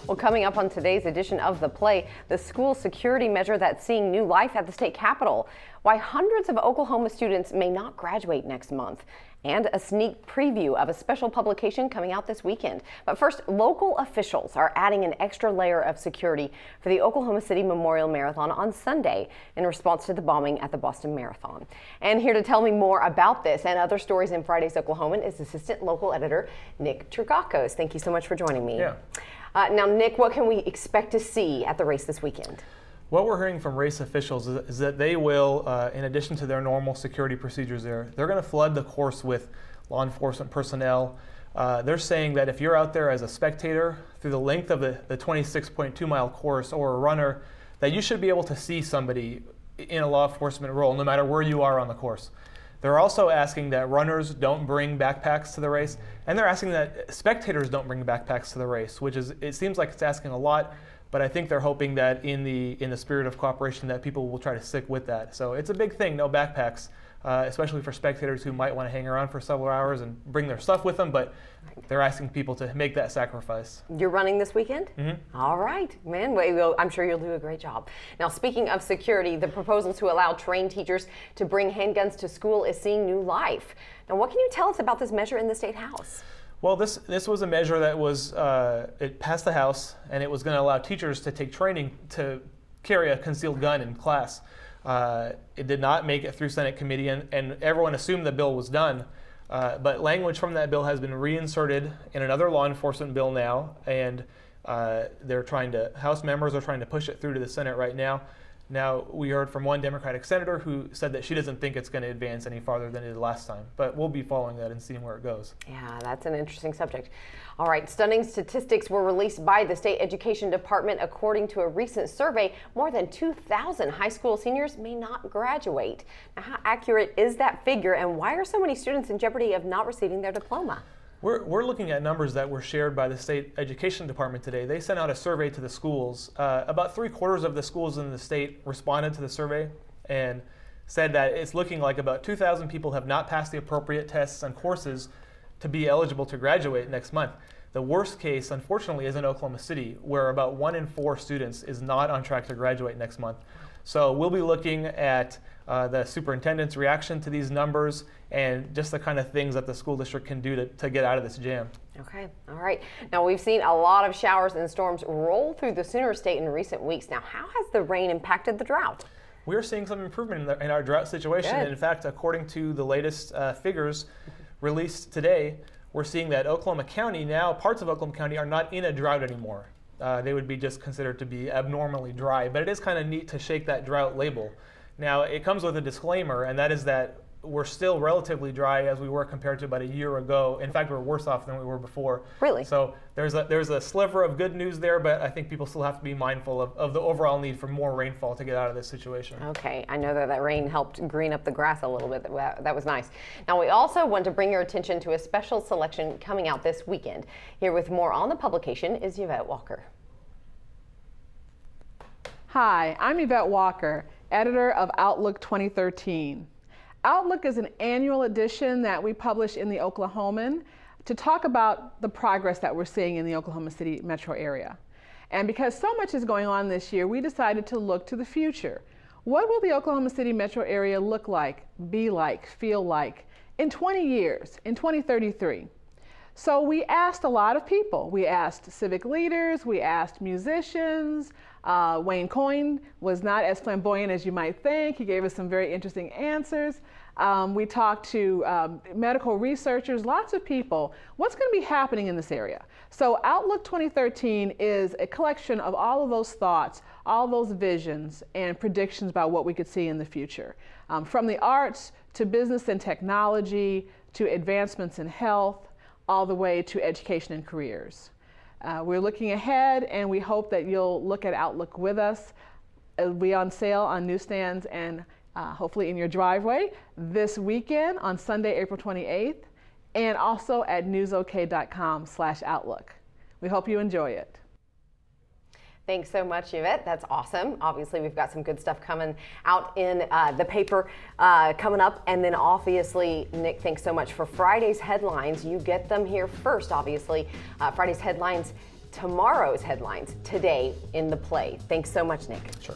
Well, coming up on today's edition of The Play, the school security measure that's seeing new life at the state capitol, why hundreds of Oklahoma students may not graduate next month, and a sneak preview of a special publication coming out this weekend. But first, local officials are adding an extra layer of security for the Oklahoma City Memorial Marathon on Sunday in response to the bombing at the Boston Marathon. And here to tell me more about this and other stories in Friday's Oklahoman is assistant local editor Nick Trigakos. Thank you so much for joining me. Yeah. Now, Nick, what can we expect to see at the race this weekend? What we're hearing from race officials is that they will, in addition to their normal security procedures they're going to flood the course with law enforcement personnel. They're saying that if you're out there as a spectator through the length of the 26.2 mile course or a runner, that you should be able to see somebody in a law enforcement role no matter where you are on the course. They're also asking that runners don't bring backpacks to the race, and they're asking that spectators don't bring backpacks to the race, which is, it seems like it's asking a lot. But I think they're hoping that in the spirit of cooperation that people will try to stick with that. So it's a big thing, no backpacks, especially for spectators who might want to hang around for several hours and bring their stuff with them, but they're asking people to make that sacrifice. You're running this weekend? Mm-hmm. All right, man. I'm sure you'll do a great job. Now, speaking of security, the proposal to allow trained teachers to bring handguns to school is seeing new life. Now, what can you tell us about this measure in the State House? Well, this was a measure that was, it passed the House, and it was going to allow teachers to take training to carry a concealed gun in class. It did not make it through Senate committee, and everyone assumed the bill was done. But language from that bill has been reinserted in another law enforcement bill now, and House members are trying to push it through to the Senate right now. Now, we heard from one Democratic senator who said that she doesn't think it's going to advance any farther than it did last time. But we'll be following that and seeing where it goes. Yeah, that's an interesting subject. All right, stunning statistics were released by the State Education Department. According to a recent survey, more than 2,000 high school seniors may not graduate. Now, how accurate is that figure, and why are so many students in jeopardy of not receiving their diploma? We're looking at numbers that were shared by the State Education Department today. They sent out a survey to the schools. About 3/4 of the schools in the state responded to the survey and said that it's looking like about 2,000 people have not passed the appropriate tests and courses to be eligible to graduate next month. The worst case, unfortunately, is in Oklahoma City, where about 1 in 4 students is not on track to graduate next month. So we'll be looking at the superintendent's reaction to these numbers and just the kind of things that the school district can do to get out of this jam. Okay, all right. Now, we've seen a lot of showers and storms roll through the Sooner State in recent weeks. Now, how has the rain impacted the drought? We're seeing some improvement in our drought situation. Good. And in fact, according to the latest figures released today, we're seeing that Oklahoma County now, parts of Oklahoma County are not in a drought anymore. They would be just considered to be abnormally dry, but it is kind of neat to shake that drought label. Now, it comes with a disclaimer, and that is that we're still relatively dry as we were compared to about a year ago. In fact, we're worse off than we were before. Really? So there's a sliver of good news there, but I think people still have to be mindful of the overall need for more rainfall to get out of this situation. Okay, I know that rain helped green up the grass a little bit. That was nice. Now, we also want to bring your attention to a special selection coming out this weekend. Here with more on the publication is Yvette Walker. Hi, I'm Yvette Walker, editor of Outlook 2013. Outlook is an annual edition that we publish in the Oklahoman to talk about the progress that we're seeing in the Oklahoma City metro area. And because so much is going on this year, we decided to look to the future. What will the Oklahoma City metro area look like, be like, feel like in 20 years, in 2033? So we asked a lot of people. We asked civic leaders, we asked musicians. Wayne Coyne was not as flamboyant as you might think. He gave us some very interesting answers. We talked to medical researchers, lots of people. What's going to be happening in this area? So Outlook 2013 is a collection of all of those thoughts, all those visions and predictions about what we could see in the future. From the arts to business and technology to advancements in health, all the way to education and careers. We're looking ahead, and we hope that you'll look at Outlook with us. It'll be on sale on newsstands and hopefully in your driveway this weekend on Sunday, April 28th, and also at newsok.com/Outlook. We hope you enjoy it. Thanks so much, Yvette. That's awesome. Obviously, we've got some good stuff coming out in the paper coming up. And then obviously, Nick, thanks so much for Friday's headlines. You get them here first, obviously. Friday's headlines tomorrow's headlines today in the play. Thanks so much, Nick. Sure.